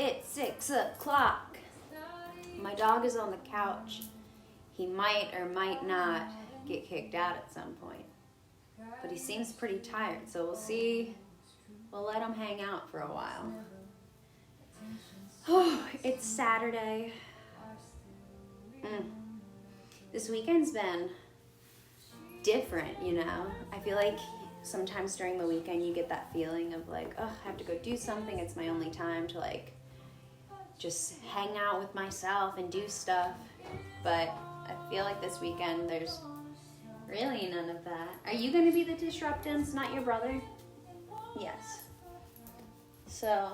It's 6 o'clock. My dog is on the couch. He might or might not get kicked out at some point. But he seems pretty tired, so we'll see. We'll let him hang out for a while. Oh, it's Saturday. This weekend's been different, you know? I feel like sometimes during the weekend you get that feeling of like, oh, I have to go do something. It's my only time to like just hang out with myself and do stuff. But I feel like this weekend there's really none of that. Are you going to be the disruptance, not your brother? Yes. So,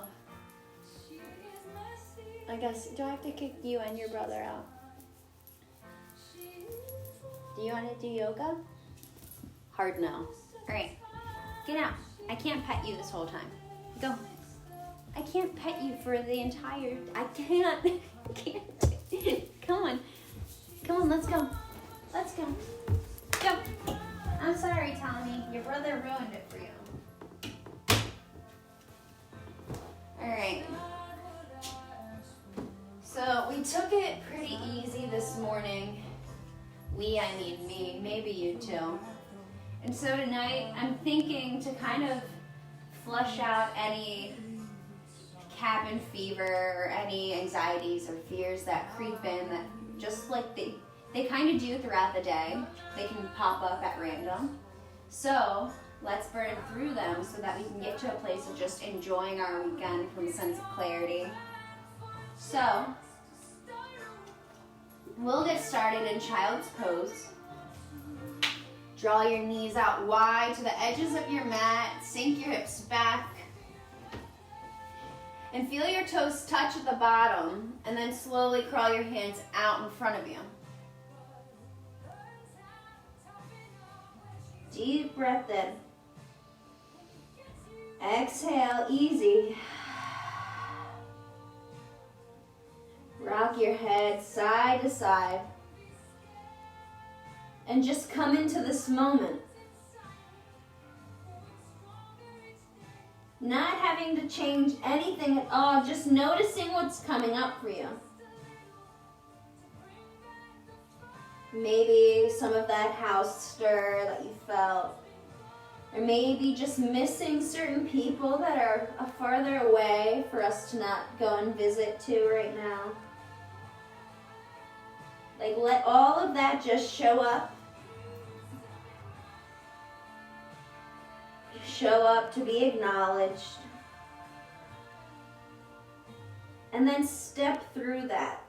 I guess, do I have to kick you and your brother out? Do you want to do yoga? Hard no. Alright, get out. I can't pet you this whole time. Go. I can't pet you for the entire... I can't. Come on. Come on, let's go. Let's go. Go. I'm sorry, Tommy. Your brother ruined it for you. Alright. So, we took it pretty easy this morning. I mean me. Maybe you too. And so tonight, I'm thinking to kind of flush out any cabin fever or any anxieties or fears that creep in that just like they kind of do throughout the day. They can pop up at random. So let's burn through them so that we can get to a place of just enjoying our weekend from a sense of clarity. So we'll get started in child's pose. Draw your knees out wide to the edges of your mat. Sink your hips back. And feel your toes touch at the bottom. And then slowly crawl your hands out in front of you. Deep breath in. Exhale, easy. Rock your head side to side. And just come into this moment. Not having to change anything at all, just noticing what's coming up for you. Maybe some of that house stir that you felt. Or maybe just missing certain people that are farther away for us to not go and visit to right now. Like, let all of that just show up. Show up to be acknowledged. And then step through that.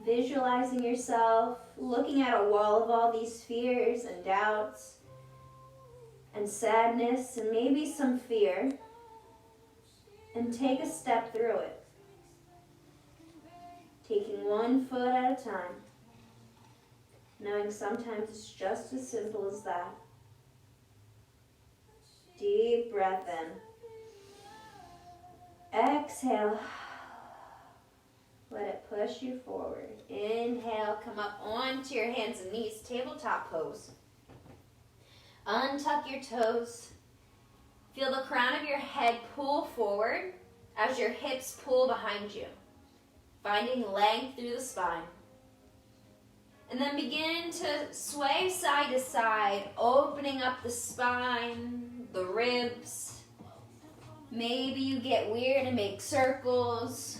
Visualizing yourself, looking at a wall of all these fears and doubts and sadness and maybe some fear. And take a step through it. Taking one foot at a time. Knowing sometimes it's just as simple as that. Deep breath in. Exhale. Let it push you forward. Inhale, come up onto your hands and knees, tabletop pose. Untuck your toes. Feel the crown of your head pull forward as your hips pull behind you, finding length through the spine. And then begin to sway side to side, opening up the spine, the ribs. Maybe you get weird and make circles.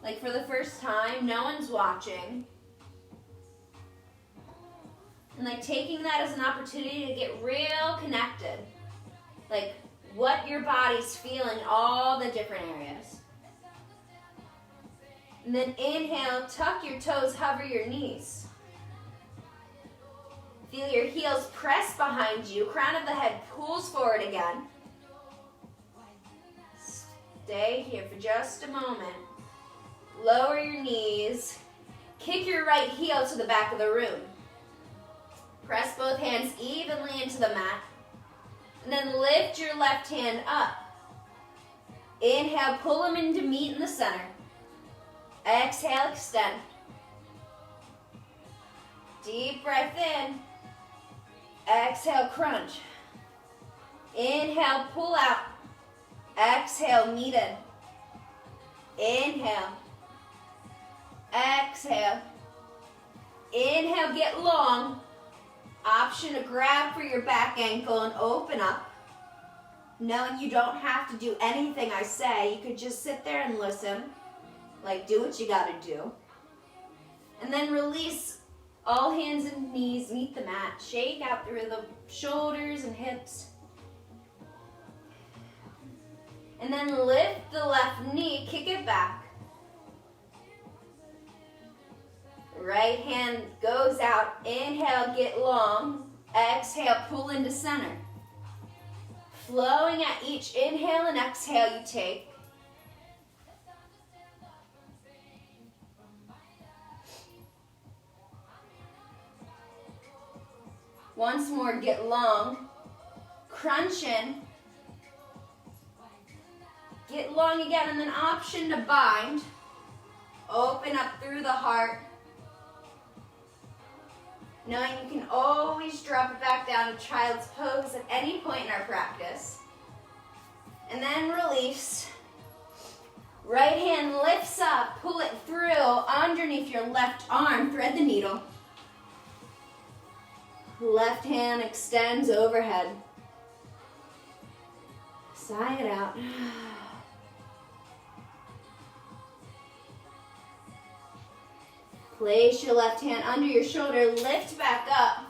Like for the first time, no one's watching. And like taking that as an opportunity to get real connected. Like what your body's feeling, all the different areas. And then inhale, tuck your toes, hover your knees. Feel your heels press behind you. Crown of the head pulls forward again. Stay here for just a moment. Lower your knees. Kick your right heel to the back of the room. Press both hands evenly into the mat. And then lift your left hand up. Inhale, pull them in to meet in the center. Exhale, extend. Deep breath in. Exhale, crunch. Inhale, pull out. Exhale, meet in. Inhale. Exhale. Inhale, get long. Option to grab for your back ankle and open up. Knowing you don't have to do anything I say. You could just sit there and listen. Like, do what you gotta do. And then release. All hands and knees meet the mat. Shake out through the shoulders and hips. And then lift the left knee, kick it back. Right hand goes out. Inhale, get long. Exhale, pull into center. Flowing at each inhale and exhale you take. Once more, get long. Crunch in. Get long again, and then option to bind. Open up through the heart. Knowing you can always drop it back down to child's pose at any point in our practice. And then release. Right hand lifts up, pull it through underneath your left arm, thread the needle. Left hand extends overhead. Sigh it out. Place your left hand under your shoulder, lift back up.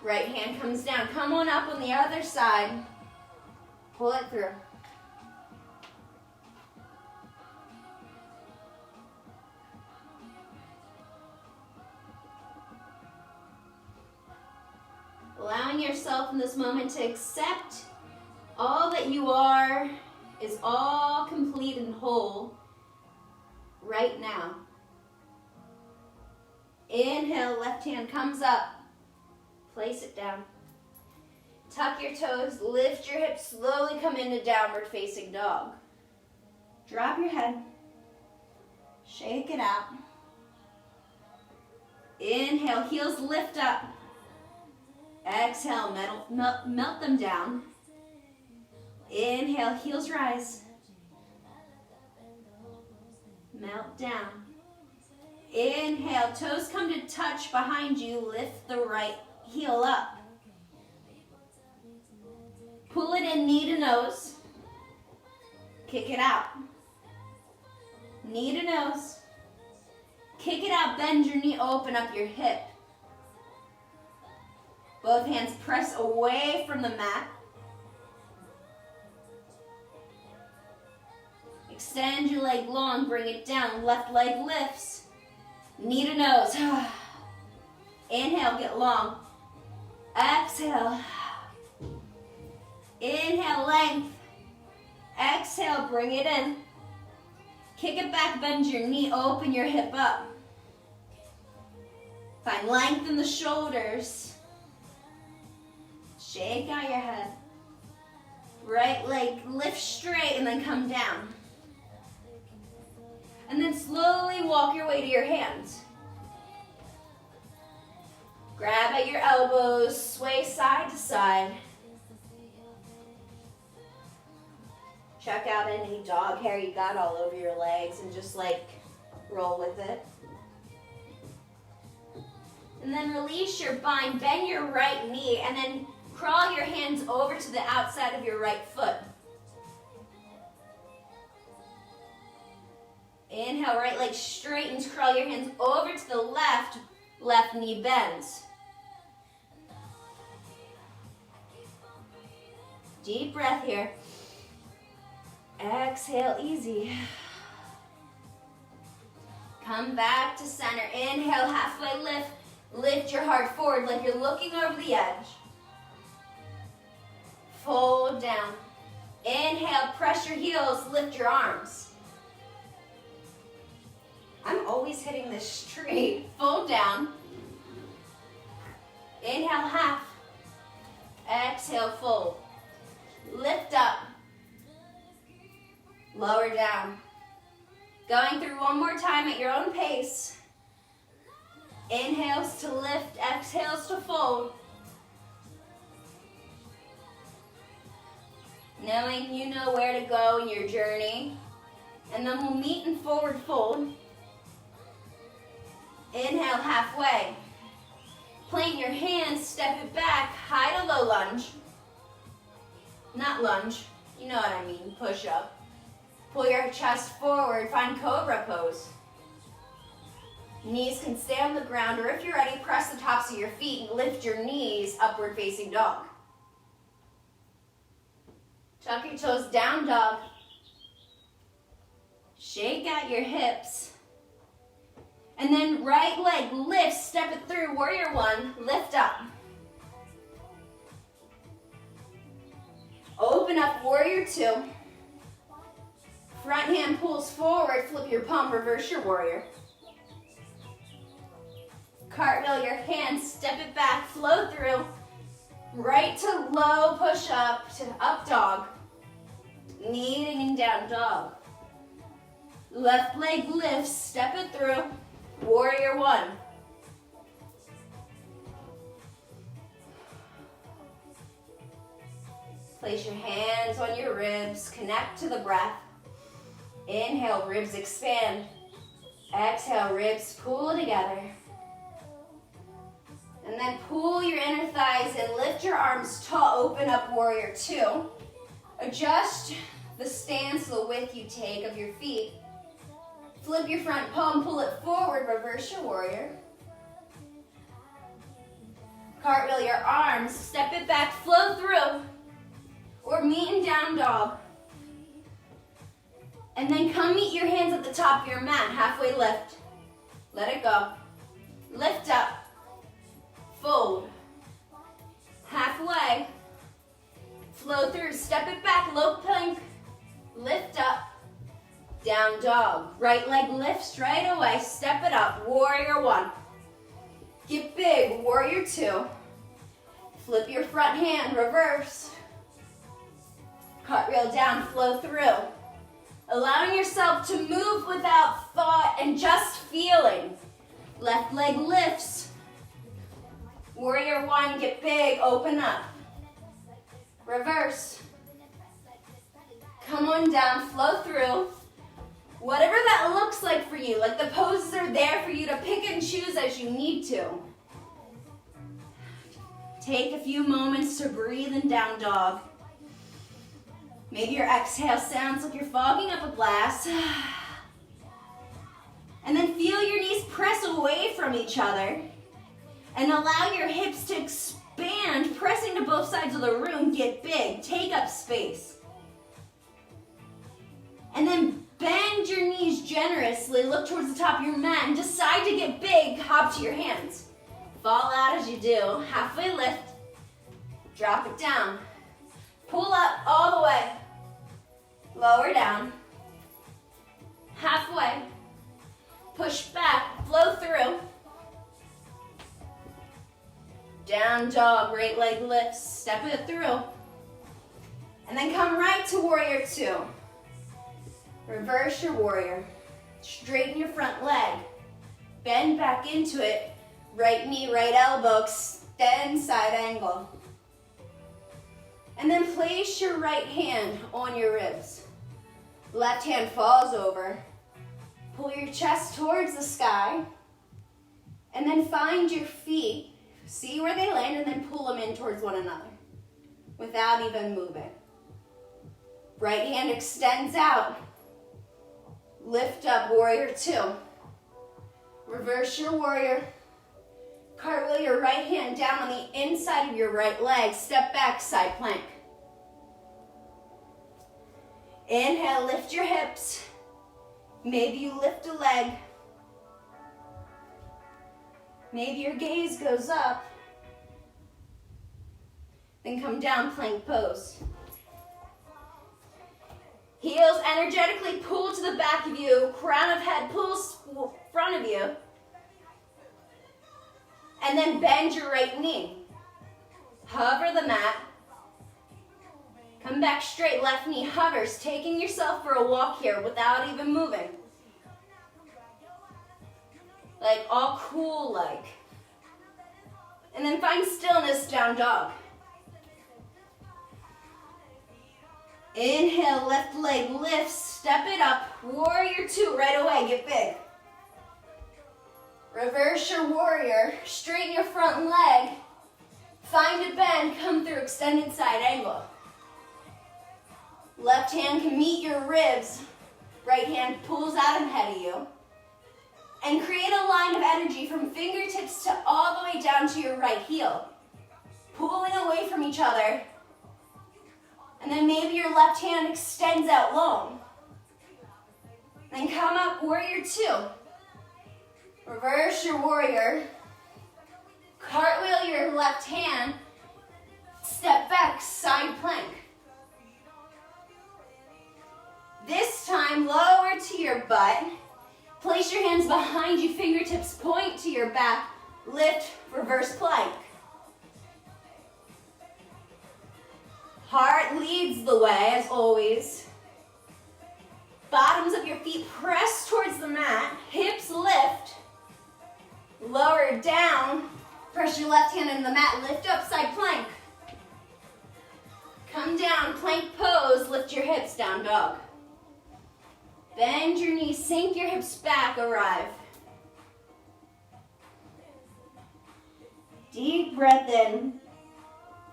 Right hand comes down. Come on up on the other side. Pull it through. Allowing yourself in this moment to accept all that you are is all complete and whole right now. Inhale, left hand comes up. Place it down. Tuck your toes, lift your hips, slowly come into downward facing dog. Drop your head. Shake it out. Inhale, heels lift up. Exhale, melt them down. Inhale, heels rise. Melt down. Inhale, toes come to touch behind you. Lift the right heel up. Pull it in, knee to nose. Kick it out. Knee to nose. Kick it out, bend your knee, open up your hip. Both hands press away from the mat. Extend your leg long, bring it down. Left leg lifts. Knee to nose. Inhale, get long. Exhale. Inhale, length. Exhale, bring it in. Kick it back, bend your knee, open your hip up. Find length in the shoulders. Shake out your head. Right leg lift straight and then come down. And then slowly walk your way to your hands. Grab at your elbows, sway side to side. Check out any dog hair you got all over your legs and just roll with it. And then release your bind, bend your right knee, and then crawl your hands over to the outside of your right foot. Inhale, right leg straightens, crawl your hands over to the left, left knee bends. Deep breath here. Exhale, easy. Come back to center. Inhale, halfway lift. Lift your heart forward like you're looking over the edge. Fold down. Inhale, press your heels, lift your arms. I'm always hitting this straight. Fold down. Inhale, half. Exhale, fold. Lift up. Lower down. Going through one more time at your own pace. Inhales to lift, exhales to fold. Knowing you know where to go in your journey. And then we'll meet in forward fold. Inhale, halfway. Plant your hands, step it back, high to low lunge. Not lunge, you know what I mean, push up. Pull your chest forward, find cobra pose. Knees can stay on the ground, or if you're ready, press the tops of your feet and lift your knees, upward facing dog. Tuck your toes, down dog. Shake out your hips. And then right leg lift, step it through, warrior one, lift up. Open up, warrior two. Front hand pulls forward, flip your palm, reverse your warrior. Cartwheel your hands, step it back, flow through. Right to low, push up to up dog. Kneeling and down dog. Left leg lifts, step it through. Warrior one. Place your hands on your ribs, connect to the breath. Inhale, ribs expand. Exhale, ribs pull together. And then pull your inner thighs and lift your arms tall, open up warrior two. Adjust the stance, the width you take of your feet. Flip your front palm, pull it forward, reverse your warrior. Cartwheel your arms, step it back, flow through. Or meet in down dog. And then come meet your hands at the top of your mat, halfway lift. Let it go. Lift up. Fold. Halfway. Flow through, step it back, low plank. Lift up. Down dog. Right leg lifts straight away. Step it up. Warrior one. Get big. Warrior two. Flip your front hand. Reverse. Cartwheel down. Flow through. Allowing yourself to move without thought and just feeling. Left leg lifts. Warrior one. Get big. Open up. Reverse. Come on down. Flow through. Whatever that looks like for you, like the poses are there for you to pick and choose as you need to. Take a few moments to breathe in down dog. Maybe your exhale sounds like you're fogging up a glass. And then feel your knees press away from each other. And allow your hips to expand, pressing to both sides of the room. Get big, take up space. And then bend your knees generously, look towards the top of your mat, and decide to get big, hop to your hands. Fall out as you do, halfway lift, drop it down. Pull up all the way, lower down, halfway, push back, flow through. Down dog, right leg lifts, step it through. And then come right to warrior two. Reverse your warrior. Straighten your front leg. Bend back into it. Right knee, right elbow, extend side angle. And then place your right hand on your ribs. Left hand falls over. Pull your chest towards the sky. And then find your feet. See where they land and then pull them in towards one another without even moving. Right hand extends out. Lift up, warrior two. Reverse your warrior. Cartwheel your right hand down on the inside of your right leg. Step back, side plank. Inhale, lift your hips. Maybe you lift a leg. Maybe your gaze goes up. Then come down, plank pose. Heels energetically pull to the back of you. Crown of head pulls front of you. And then bend your right knee. Hover the mat. Come back straight, left knee hovers, taking yourself for a walk here without even moving. Like all cool like. And then find stillness, down dog. Inhale, left leg lifts, step it up. Warrior two, right away, get big. Reverse your warrior, straighten your front leg. Find a bend, come through extended side angle. Left hand can meet your ribs. Right hand pulls out ahead of you. And create a line of energy from fingertips to all the way down to your right heel. Pulling away from each other. And then maybe your left hand extends out long. Then come up, warrior two. Reverse your warrior. Cartwheel your left hand. Step back, side plank. This time, lower to your butt. Place your hands behind you, fingertips point to your back. Lift, reverse plank. Heart leads the way, as always. Bottoms of your feet press towards the mat. Hips lift. Lower down. Press your left hand into the mat. Lift up, side plank. Come down, plank pose. Lift your hips, down dog. Bend your knees, sink your hips back, arrive. Deep breath in.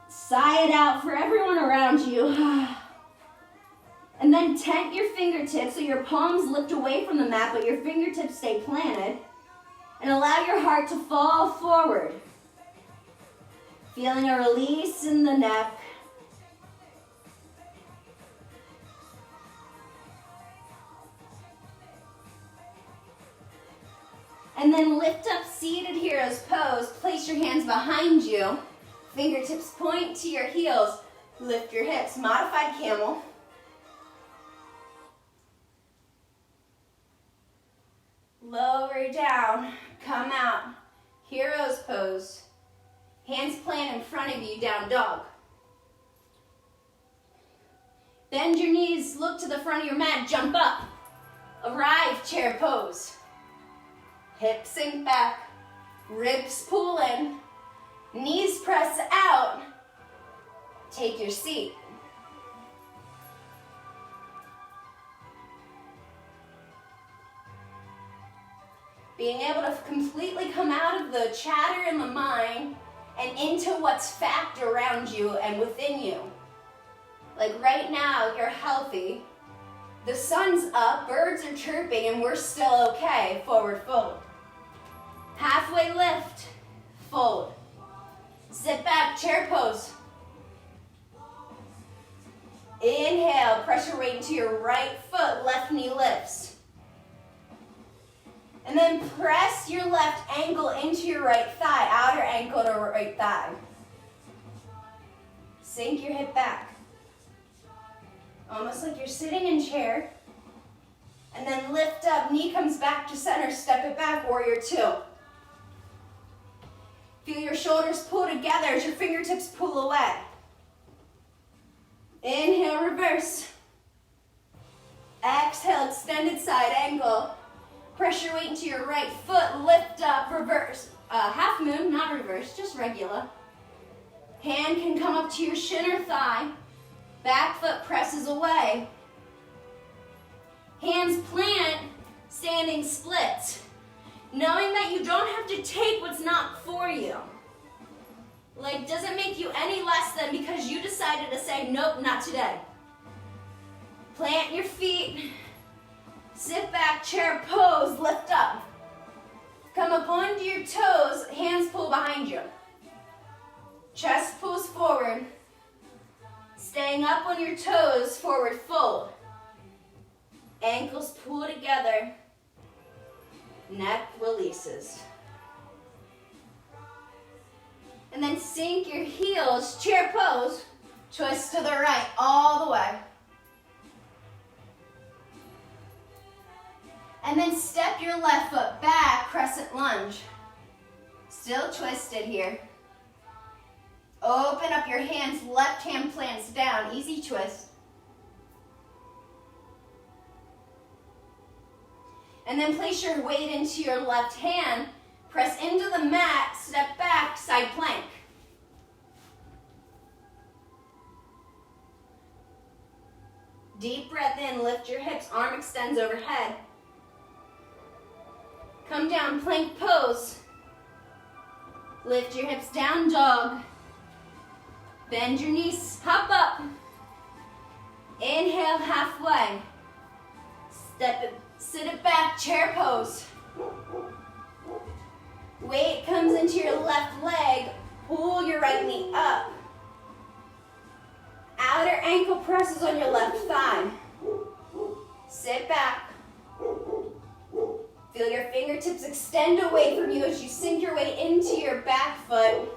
Sigh it out for everyone around you. And then tent your fingertips so your palms lift away from the mat, but your fingertips stay planted. And allow your heart to fall forward. Feeling a release in the neck. And then lift up, seated hero's pose. Place your hands behind you. Fingertips point to your heels. Lift your hips. Modified camel. Lower down. Come out. Hero's pose. Hands plant in front of you, down dog. Bend your knees, look to the front of your mat, jump up. Arrive, chair pose. Hips sink back, ribs pull in, knees press out. Take your seat. Being able to completely come out of the chatter in the mind and into what's fact around you and within you. Like right now, you're healthy. The sun's up, birds are chirping, and we're still okay. Forward fold. Halfway lift, fold. Sit back, chair pose. Inhale, press your weight into your right foot, left knee lifts. And then press your left ankle into your right thigh, outer ankle to right thigh. Sink your hip back. Almost like you're sitting in chair. And then lift up, knee comes back to center, step it back, warrior two. Feel your shoulders pull together as your fingertips pull away. Inhale, reverse. Exhale, extended side angle. Press your weight into your right foot, lift up, reverse. Half moon, not reverse, just regular. Hand can come up to your shin or thigh. Back foot presses away. Hands plant, standing split. Knowing that you don't have to take what's not for you. Like, doesn't make you any less than because you decided to say, nope, not today. Plant your feet. Sit back, chair pose, lift up. Come up onto your toes, hands pull behind you. Chest pulls forward. Staying up on your toes, forward fold. Ankles pull together. Neck releases. And then sink your heels, chair pose, twist to the right, all the way. And then step your left foot back, crescent lunge. Still twisted here. Open up your hands, left hand plants down, easy twist. And then place your weight into your left hand, press into the mat, step back, side plank. Deep breath in, lift your hips, arm extends overhead. Come down, plank pose. Lift your hips, down dog. Bend your knees, hop up. Inhale, halfway. Sit it back, chair pose. Weight comes into your left leg, pull your right knee up. Outer ankle presses on your left thigh. Sit back. Feel your fingertips extend away from you as you sink your weight into your back foot.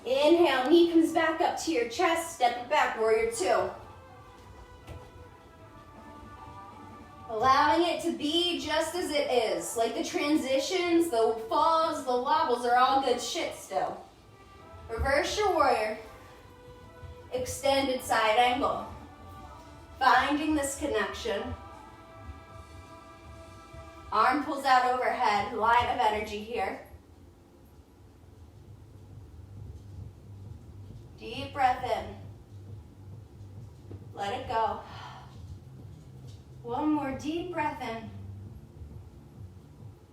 Inhale, knee comes back up to your chest, step it back, warrior two. Allowing it to be just as it is. Like the transitions, the falls, the wobbles are all good shit still. Reverse your warrior. Extended side angle. Finding this connection. Arm pulls out overhead, line of energy here. Deep breath in. Let it go. One more deep breath in.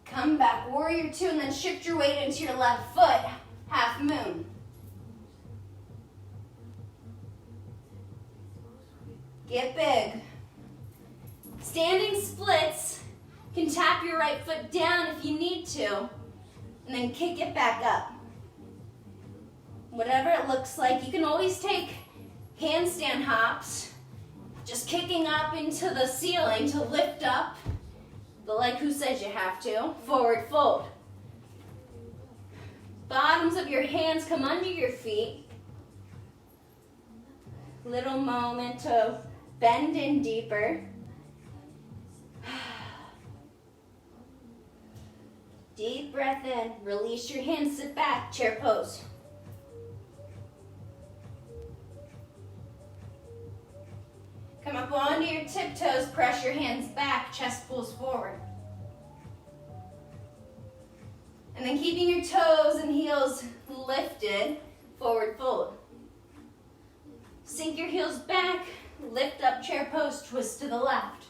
Come back, warrior two, and then shift your weight into your left foot, half moon. Get big. Standing splits. You can tap your right foot down if you need to, and then kick it back up. Whatever it looks like, you can always take handstand hops, just kicking up into the ceiling to lift up, but like who says you have to, forward fold. Bottoms of your hands come under your feet. Little moment to bend in deeper. Deep breath in, release your hands, sit back, chair pose. Come up onto your tiptoes, press your hands back, chest pulls forward. And then keeping your toes and heels lifted, forward fold. Sink your heels back, lift up, chair pose, twist to the left.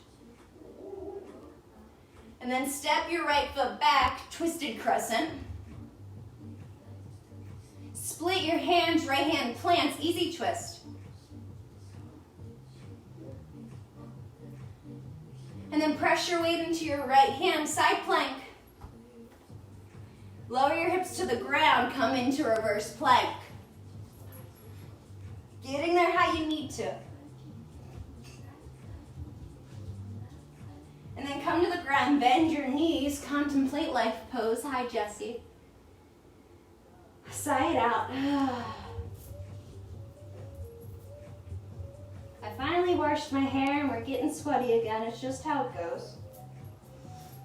And then step your right foot back, twisted crescent. Split your hands, right hand plants, easy twist. And then press your weight into your right hand, side plank. Lower your hips to the ground, come into reverse plank. Getting there how you need to. And then come to the ground, bend your knees, contemplate life pose. Hi, Jessie. Sigh it out. I finally washed my hair and we're getting sweaty again. It's just how it goes.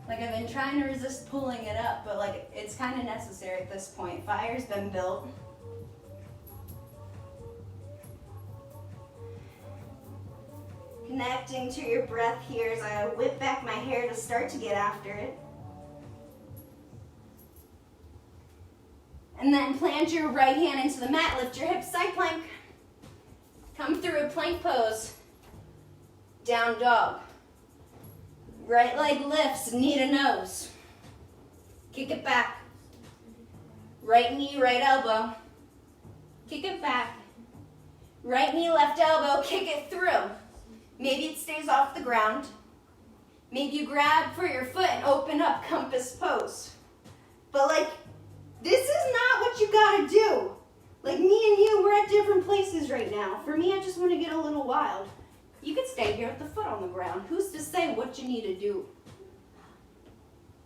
Like I've been trying to resist pulling it up, but like it's kind of necessary at this point. Fire's been built. Connecting to your breath here as I whip back my hair to start to get after it. And then plant your right hand into the mat, lift your hips, side plank. Come through a plank pose. Down dog. Right leg lifts, knee to nose. Kick it back. Right knee, right elbow. Kick it back. Right knee, left elbow, kick it through. Maybe it stays off the ground. Maybe you grab for your foot and open up compass pose. But like, this is not what you gotta do. Like me and you, we're at different places right now. For me, I just want to get a little wild. You could stay here with the foot on the ground. Who's to say what you need to do?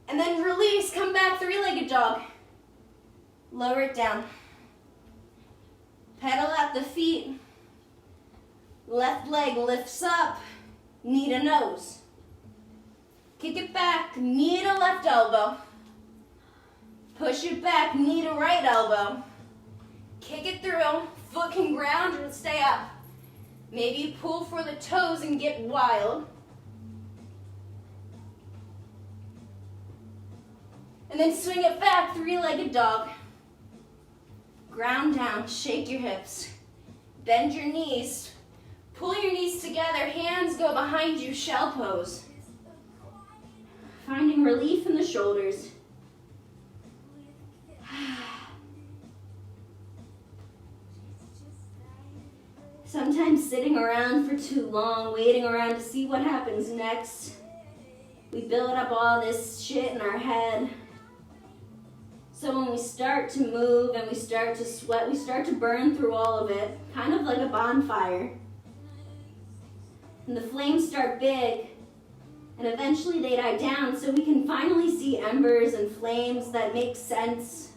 And then release, come back, three-legged dog. Lower it down. Pedal at the feet. Left leg lifts up, knee to nose. Kick it back, knee to left elbow. Push it back, knee to right elbow. Kick it through, foot can ground and stay up. Maybe you pull for the toes and get wild. And then swing it back, three-legged dog. Ground down, shake your hips. Bend your knees. Pull your knees together, hands go behind you, shell pose. Finding relief in the shoulders. Sometimes sitting around for too long, waiting around to see what happens next. We build up all this shit in our head. So when we start to move and we start to sweat, we start to burn through all of it, kind of like a bonfire. And the flames start big, and eventually they die down, so we can finally see embers and flames that make sense,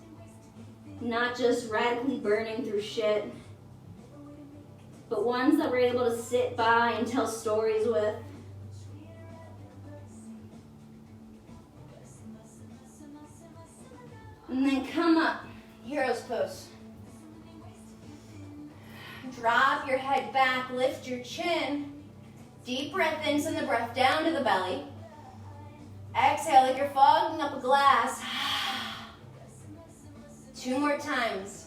not just radically burning through shit, but ones that we're able to sit by and tell stories with. And then come up, hero's pose. Drop your head back, lift your chin. Deep breath in, send the breath down to the belly. Exhale like you're fogging up a glass. 2 more times.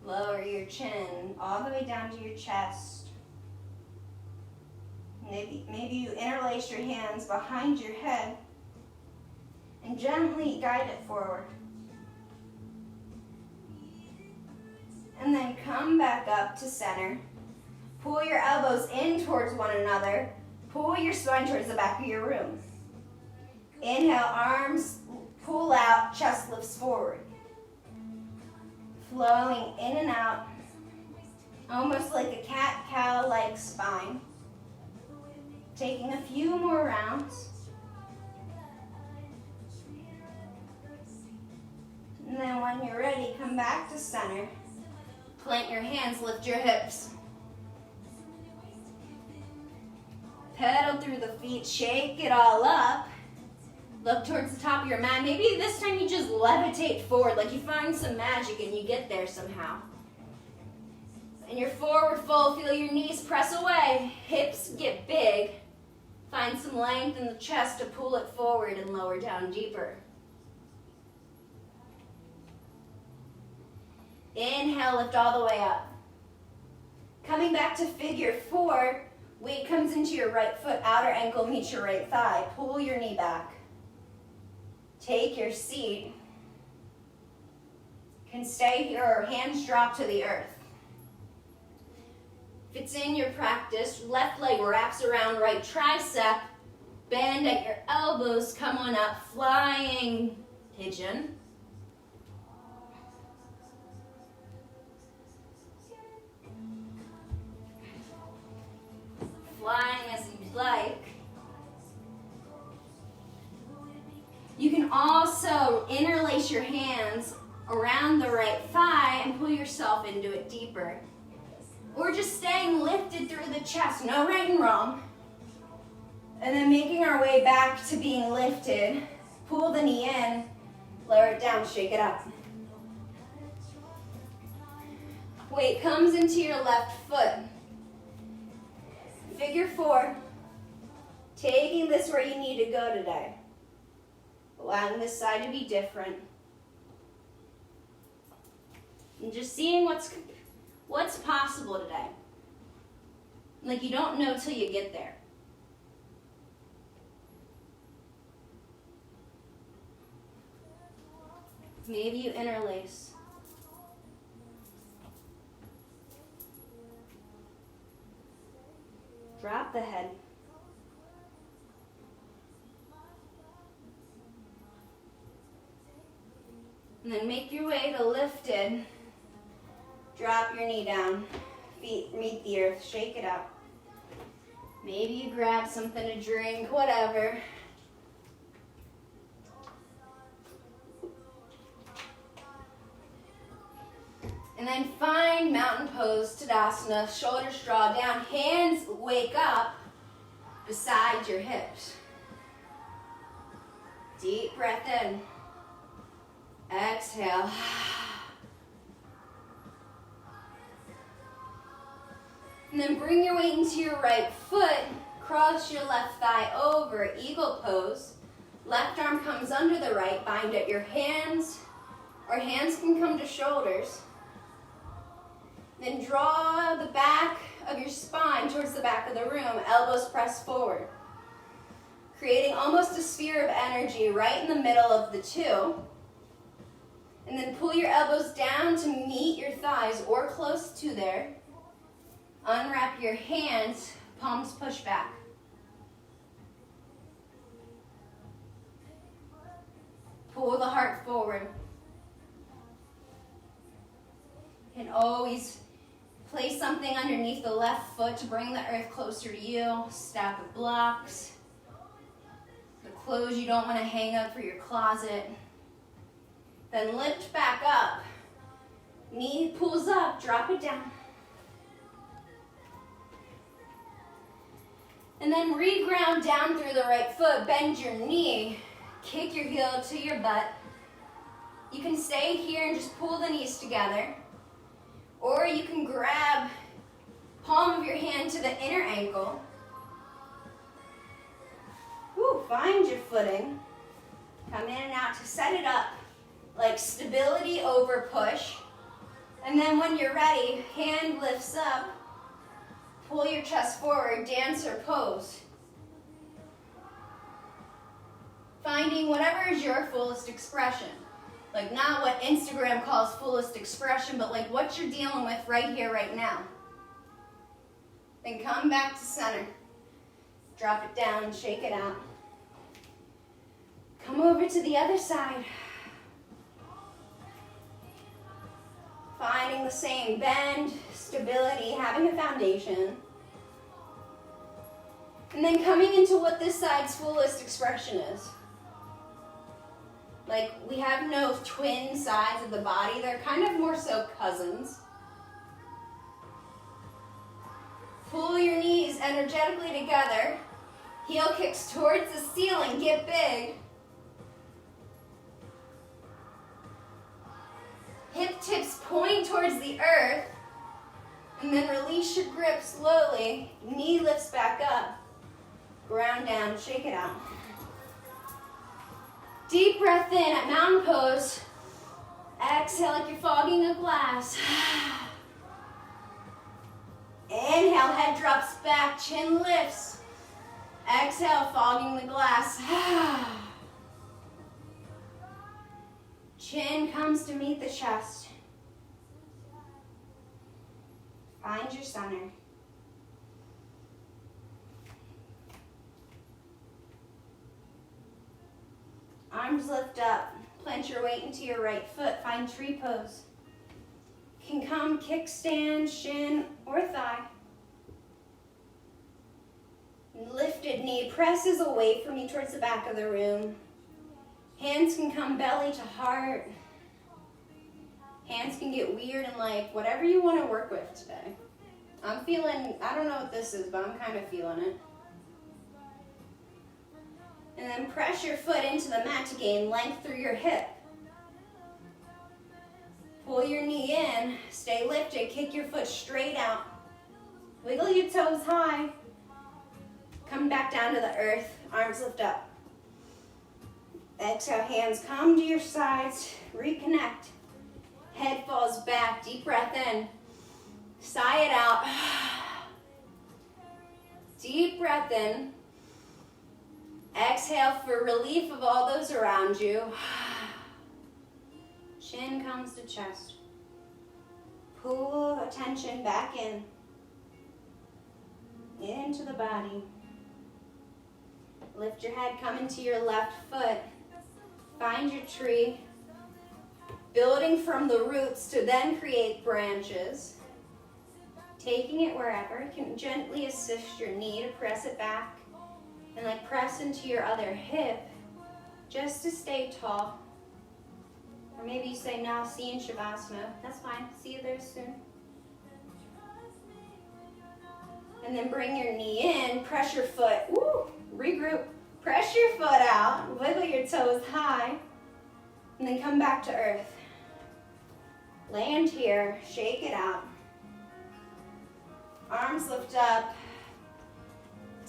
Lower your chin all the way down to your chest. Maybe you interlace your hands behind your head and gently guide it forward. And then come back up to center. Pull your elbows in towards one another. Pull your spine towards the back of your room. Inhale, arms pull out, chest lifts forward. Flowing in and out, almost like a cat-cow-like spine. Taking a few more rounds. And then when you're ready, come back to center. Plant your hands, lift your hips. Pedal through the feet, shake it all up. Look towards the top of your mat. Maybe this time you just levitate forward, like you find some magic and you get there somehow. And you're forward fold, feel your knees press away, hips get big. Find some length in the chest to pull it forward and lower down deeper. Inhale, lift all the way up. Coming back to figure 4, weight comes into your right foot, outer ankle meets your right thigh. Pull your knee back. Take your seat. Can stay here or hands drop to the earth. If it's in your practice, left leg wraps around right tricep, bend at your elbows, come on up, flying pigeon. Flying as you'd like. You can also interlace your hands around the right thigh and pull yourself into it deeper. Or just staying lifted through the chest, no right and wrong. And then making our way back to being lifted. Pull the knee in, lower it down, shake it up. Weight comes into your left foot. Figure 4, taking this where you need to go today. Allowing this side to be different. And just seeing what's possible today. Like you don't know till you get there. Maybe you interlace. Drop the head. And then make your way to lifted. Drop your knee down. Feet meet the earth. Shake it out. Maybe you grab something to drink, whatever. And then find mountain pose, Tadasana, shoulders draw down, hands wake up beside your hips. Deep breath in. Exhale. And then bring your weight into your right foot, cross your left thigh over, eagle pose. Left arm comes under the right, bind at your hands, or hands can come to shoulders. Then draw the back of your spine towards the back of the room, elbows press forward, creating almost a sphere of energy right in the middle of the two. And then pull your elbows down to meet your thighs or close to there. Unwrap your hands, palms push back. Pull the heart forward. And always place something underneath the left foot to bring the earth closer to you. Stack of blocks. The clothes you don't want to hang up for your closet. Then lift back up. Knee pulls up, drop it down. And then reground down through the right foot, bend your knee, kick your heel to your butt. You can stay here and just pull the knees together. Or you can grab palm of your hand to the inner ankle. Woo, find your footing. Come in and out to set it up like stability over push. And then when you're ready, hand lifts up. Pull your chest forward, dancer pose. Finding whatever is your fullest expression. Like not what Instagram calls fullest expression, but like what you're dealing with right here, right now. Then come back to center. Drop it down, shake it out. Come over to the other side. Finding the same bend, stability, having a foundation. And then coming into what this side's fullest expression is. Like we have no twin sides of the body, they're kind of more so cousins. Pull your knees energetically together. Heel kicks towards the ceiling, get big. Hip tips point towards the earth. And then release your grip slowly. Knee lifts back up. Ground down, shake it out. Deep breath in at mountain pose. Exhale like you're fogging a glass. Inhale, head drops back, chin lifts. Exhale, fogging the glass. Chin comes to meet the chest. Find your center. Arms lift up. Plant your weight into your right foot. Find tree pose. Can come kickstand, shin, or thigh. Lifted knee presses away from you towards the back of the room. Hands can come belly to heart. Hands can get weird and like whatever you want to work with today. I'm feeling, I don't know what this is, but I'm kind of feeling it. And then press your foot into the mat to gain length through your hip. Pull your knee in, stay lifted, kick your foot straight out. Wiggle your toes high. Come back down to the earth, arms lift up. Exhale, hands come to your sides, reconnect. Head falls back, deep breath in. Sigh it out. Deep breath in. Exhale for relief of all those around you. Chin comes to chest. Pull attention back in. Into the body. Lift your head, come into your left foot. Find your tree. Building from the roots to then create branches. Taking it wherever. You can gently assist your knee to press it back. And like press into your other hip. Just to stay tall. Or maybe you say, now see you in Shavasana. That's fine. See you there soon. And then bring your knee in. Press your foot. Woo! Regroup. Press your foot out. Wiggle your toes high. And then come back to earth. Land here. Shake it out. Arms lift up.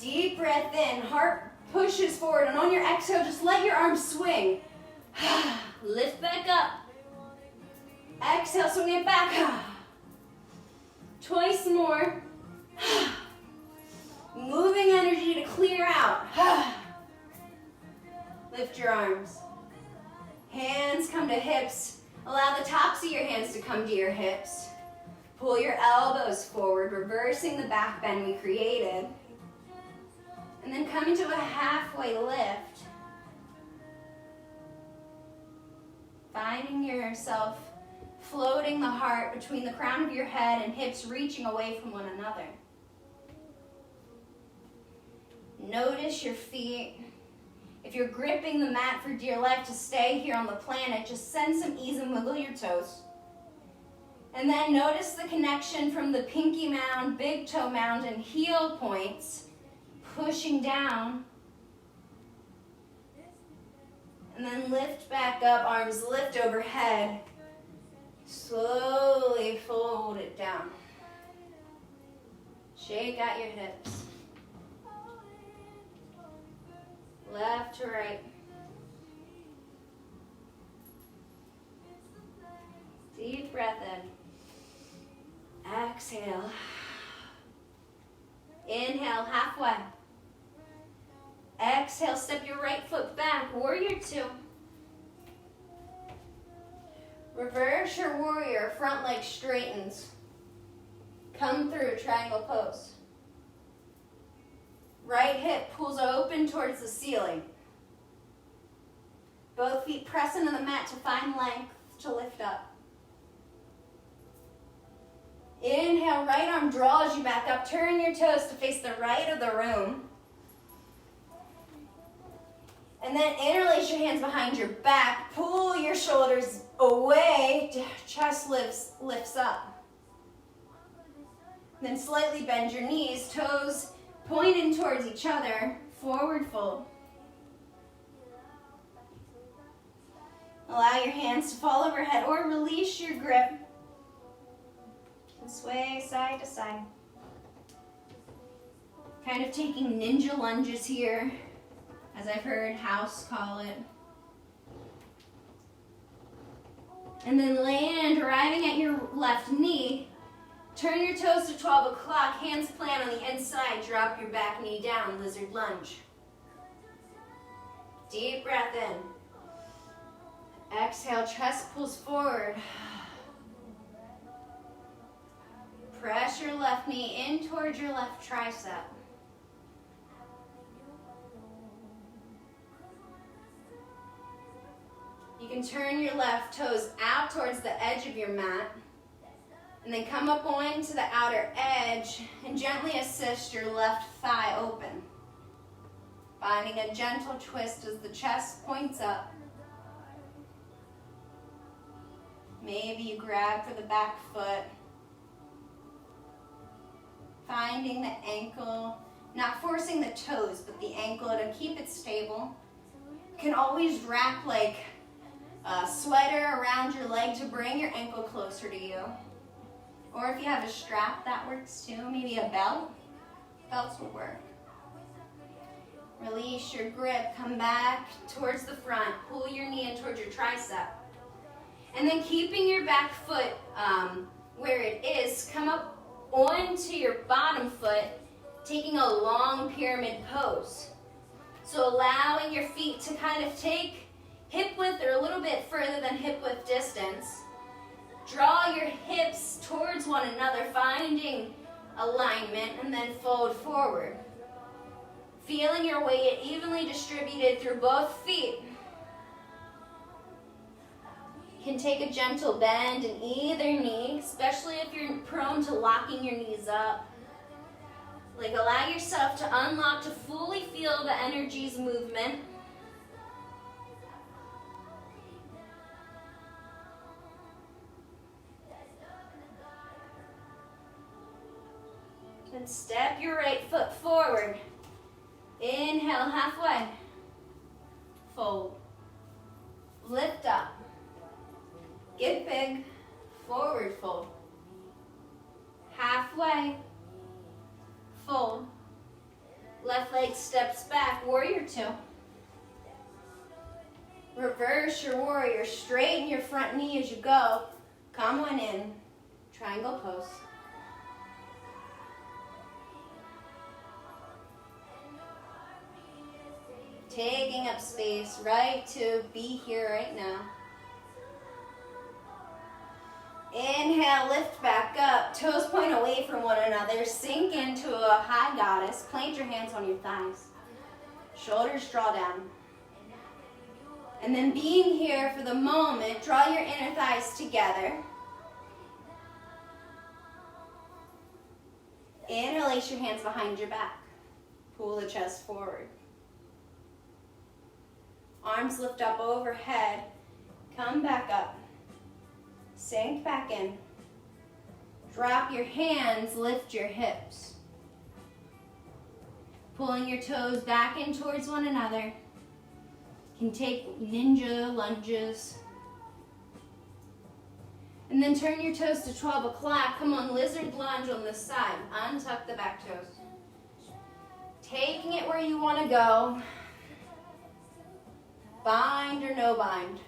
Deep breath in. Heart pushes forward, and on your exhale, just let your arms swing. Lift back up. Exhale, swing it back. Twice more. Moving energy to clear out. Lift your arms. Hands come to hips. Allow the tops of your hands to come to your hips. Pull your elbows forward, reversing the back bend we created. And then come into a halfway lift. Finding yourself floating the heart between the crown of your head and hips reaching away from one another. Notice your feet. If you're gripping the mat for dear life to stay here on the planet, just send some ease and wiggle your toes. And then notice the connection from the pinky mound, big toe mound, and heel points, pushing down. And then lift back up, arms lift overhead. Slowly fold it down. Shake out your hips. Left to right. Deep breath in. Exhale. Inhale, halfway. Exhale, step your right foot back, warrior two. Reverse your warrior, front leg straightens. Come through, triangle pose. Right hip pulls open towards the ceiling. Both feet press into the mat to find length to lift up. Inhale, right arm draws you back up. Turn your toes to face the right of the room. And then interlace your hands behind your back. Pull your shoulders away. Chest lifts up. Then slightly bend your knees. Toes pointing towards each other. Forward fold. Allow your hands to fall overhead or release your grip. And sway side to side. Kind of taking ninja lunges here, as I've heard House call it. And then land, arriving at your left knee. Turn your toes to 12 o'clock, hands plant on the inside, drop your back knee down, lizard lunge. Deep breath in. Exhale, chest pulls forward. Press your left knee in towards your left tricep. You can turn your left toes out towards the edge of your mat. And then come up onto the outer edge and gently assist your left thigh open. Finding a gentle twist as the chest points up. Maybe you grab for the back foot. Finding the ankle, not forcing the toes, but the ankle to keep it stable. You can always wrap like a sweater around your leg to bring your ankle closer to you. Or if you have a strap, that works too. Maybe a belt. Belts will work. Release your grip. Come back towards the front. Pull your knee in towards your tricep. And then keeping your back foot where it is, come up onto your bottom foot, taking a long pyramid pose. So allowing your feet to kind of take hip width or a little bit further than hip width distance. Draw your hips towards one another, finding alignment, and then fold forward. Feeling your weight evenly distributed through both feet. You can take a gentle bend in either knee, especially if you're prone to locking your knees up. Like allow yourself to unlock to fully feel the energy's movement. Then step your right foot forward. Inhale, halfway. Fold. Lift up. Get big. Forward fold. Halfway. Fold. Left leg steps back. Warrior two. Reverse your warrior. Straighten your front knee as you go. Come on in. Triangle pose. Taking up space, right to be here right now. Inhale, lift back up. Toes point away from one another. Sink into a high goddess. Plant your hands on your thighs. Shoulders draw down. And then being here for the moment, draw your inner thighs together. Interlace your hands behind your back. Pull the chest forward. Arms lift up overhead. Come back up. Sink back in. Drop your hands, lift your hips. Pulling your toes back in towards one another. You can take ninja lunges. And then turn your toes to 12 o'clock. Come on, lizard lunge on this side. Untuck the back toes. Taking it where you want to go. Bind or no bind.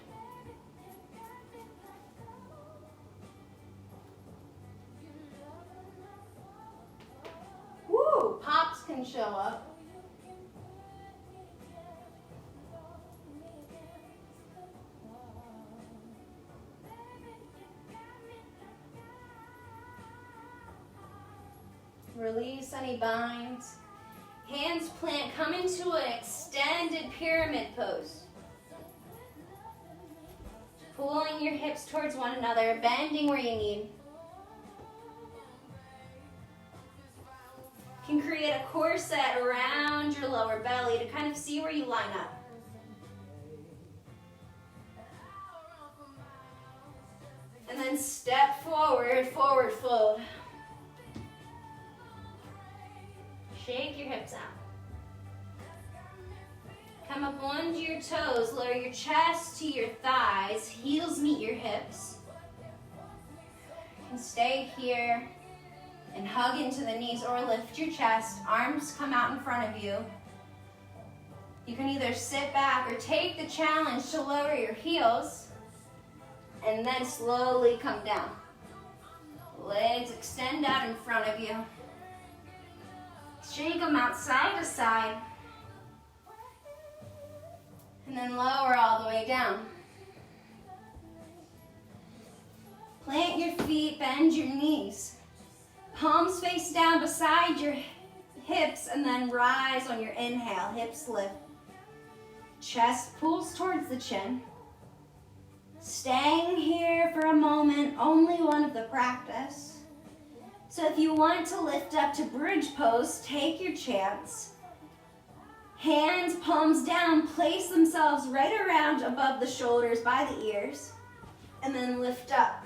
Woo! Pops can show up. Release any binds. Hands plant, come into an extended pyramid pose. Pulling your hips towards one another, bending where you need. You can create a corset around your lower belly to kind of see where you line up. And then step forward, forward fold. Shake your hips out. Come up onto your toes, lower your chest to your thighs, heels meet your hips. You can stay here and hug into the knees or lift your chest, arms come out in front of you. You can either sit back or take the challenge to lower your heels and then slowly come down. Legs extend out in front of you. Shake them out side to side. And then lower all the way down. Plant your feet, bend your knees. Palms face down beside your hips and then rise on your inhale. Hips lift. Chest pulls towards the chin. Staying here for a moment, only one of the practice. So if you want to lift up to bridge pose, take your chance. Hands, palms down, place themselves right around above the shoulders by the ears, and then lift up.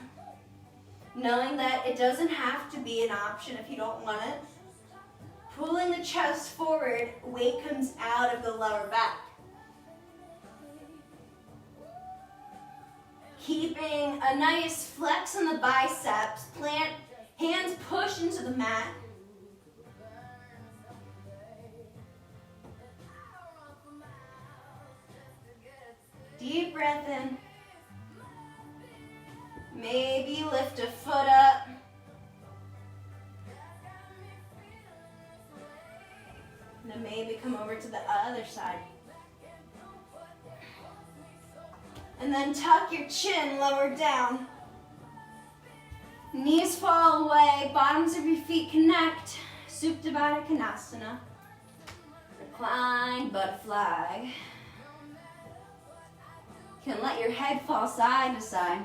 Knowing that it doesn't have to be an option if you don't want it. Pulling the chest forward, weight comes out of the lower back. Keeping a nice flex in the biceps, plant, hands push into the mat. Deep breath in. Maybe lift a foot up. And then maybe come over to the other side. And then tuck your chin lower down. Knees fall away, bottoms of your feet connect. Supta Baddha Konasana. Recline, butterfly. You can let your head fall side to side.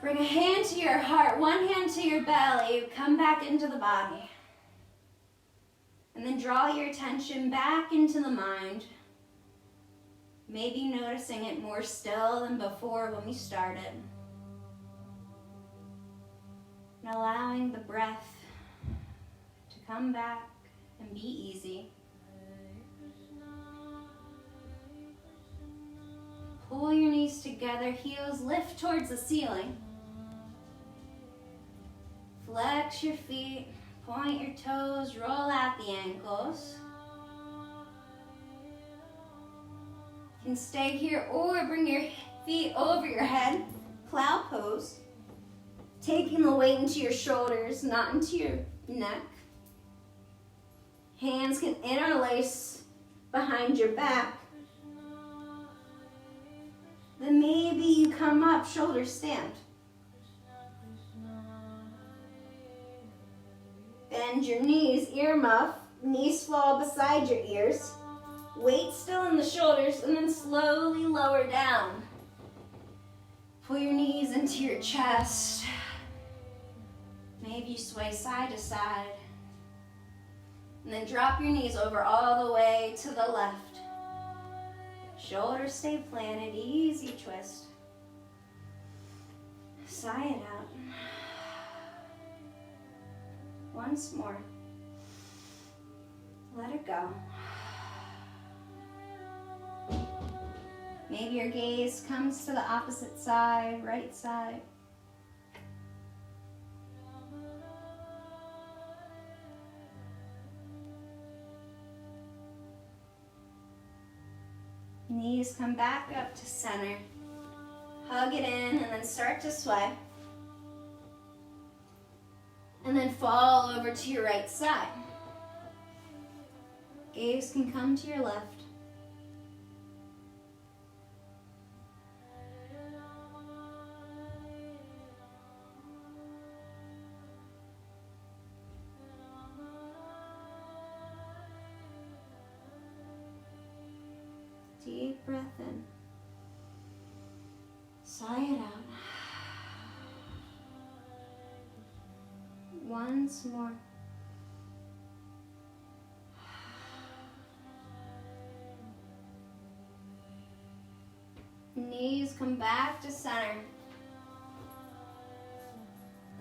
Bring a hand to your heart, one hand to your belly. Come back into the body. And then draw your attention back into the mind. Maybe noticing it more still than before when we started. And allowing the breath to come back and be easy. Pull your knees together, heels lift towards the ceiling. Flex your feet, point your toes, roll out the ankles. You can stay here or bring your feet over your head, cloud pose. Taking the weight into your shoulders, not into your neck. Hands can interlace behind your back. Then maybe you come up, shoulder stand. Bend your knees, ear muff. Knees fall beside your ears. Weight still in the shoulders, and then slowly lower down. Pull your knees into your chest. Maybe you sway side to side. And then drop your knees over all the way to the left. Shoulders stay planted, easy twist. Sigh it out. Once more. Let it go. Maybe your gaze comes to the opposite side, right side. Knees come back up to center. Hug it in and then start to sway. And then fall over to your right side. Gaze can come to your left. Deep breath in. Sigh it out. Once more. Knees come back to center.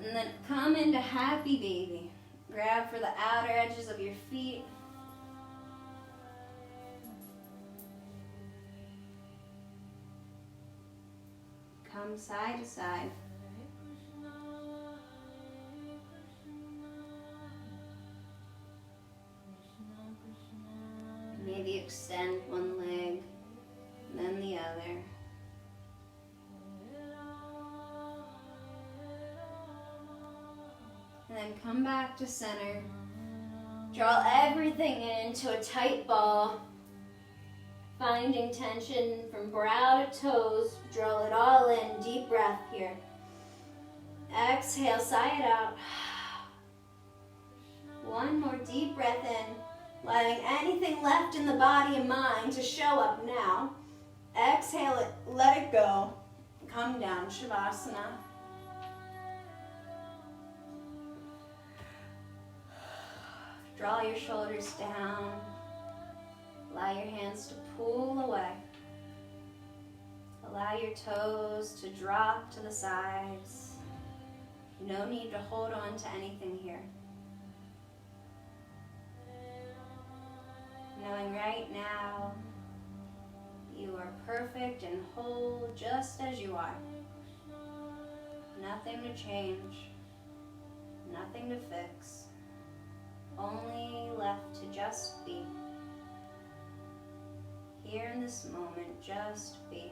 And then come into happy baby. Grab for the outer edges of your feet. Come side to side. Maybe extend one leg, then the other. And then come back to center. Draw everything into a tight ball. Finding tension from brow to toes. Draw it all in. Deep breath here. Exhale, sigh it out. One more deep breath in. Letting anything left in the body and mind to show up now. Exhale it, let it go. Come down, Shavasana. Draw your shoulders down. Allow your hands to pull away. Allow your toes to drop to the sides. No need to hold on to anything here. Knowing right now you are perfect and whole just as you are. Nothing to change, nothing to fix, only left to just be. Here in this moment, just be.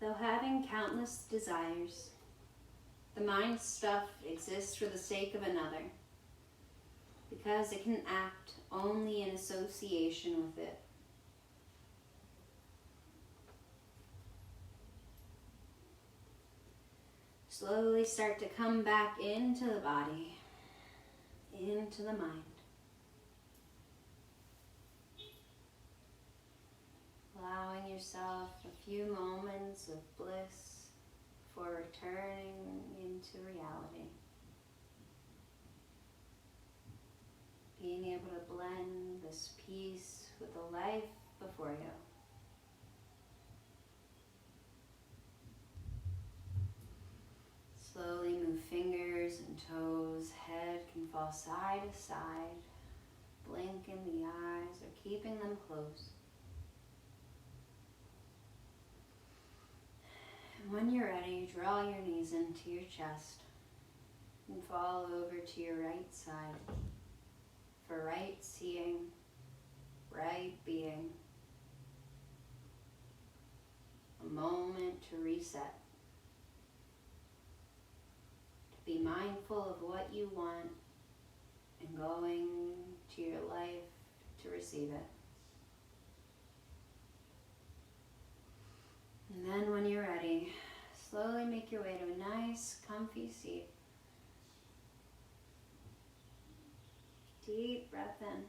Though having countless desires, the mind's stuff exists for the sake of another, because it can act only in association with it. Slowly start to come back into the body, into the mind. Allowing yourself a few moments of bliss before returning into reality. Being able to blend this peace with the life before you. Slowly move fingers and toes, head can fall side to side, blinking the eyes or keeping them closed. And when you're ready, draw your knees into your chest and fall over to your right side for right seeing, right being. A moment to reset. Be mindful of what you want and going to your life to receive it. And then when you're ready, slowly make your way to a nice, comfy seat. Deep breath in.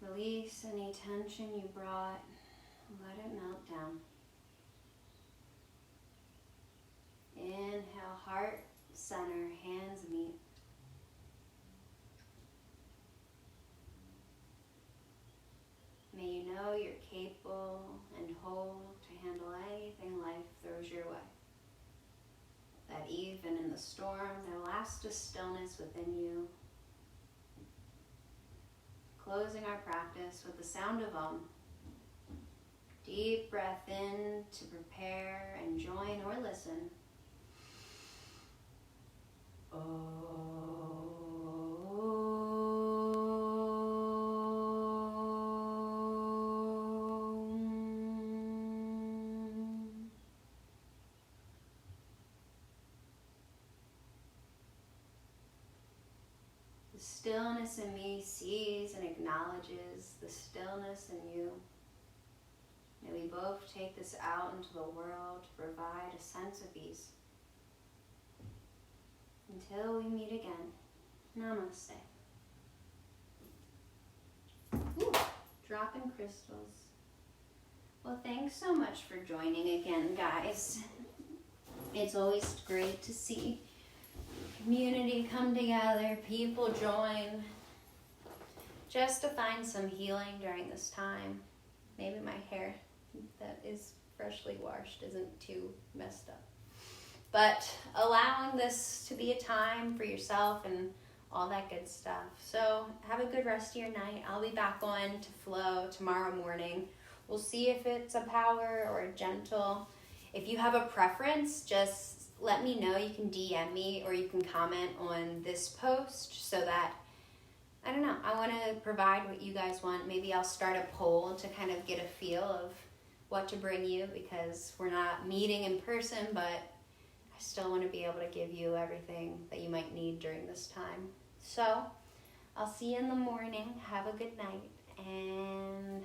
Release any tension you brought. Let it melt down. Inhale, heart, center, hands meet. May you know you're capable and whole to handle anything life throws your way. That even in the storm, there lasts a stillness within you. Closing our practice with the sound of Om. Deep breath in to prepare and join or listen. The stillness in me sees and acknowledges the stillness in you. May we both take this out into the world to provide a sense of ease. Until we meet again, namaste. Ooh, dropping crystals. Well, thanks so much for joining again, guys. It's always great to see community come together, people join, just to find some healing during this time. Maybe my hair that is freshly washed isn't too messed up. But allowing this to be a time for yourself and all that good stuff. So have a good rest of your night. I'll be back on to flow tomorrow morning. We'll see if it's a power or a gentle. If you have a preference, just let me know. You can DM me or you can comment on this post so that, I don't know, I want to provide what you guys want. Maybe I'll start a poll to kind of get a feel of what to bring you, because we're not meeting in person, but I still want to be able to give you everything that you might need during this time. So I'll see you in the morning. Have a good night, and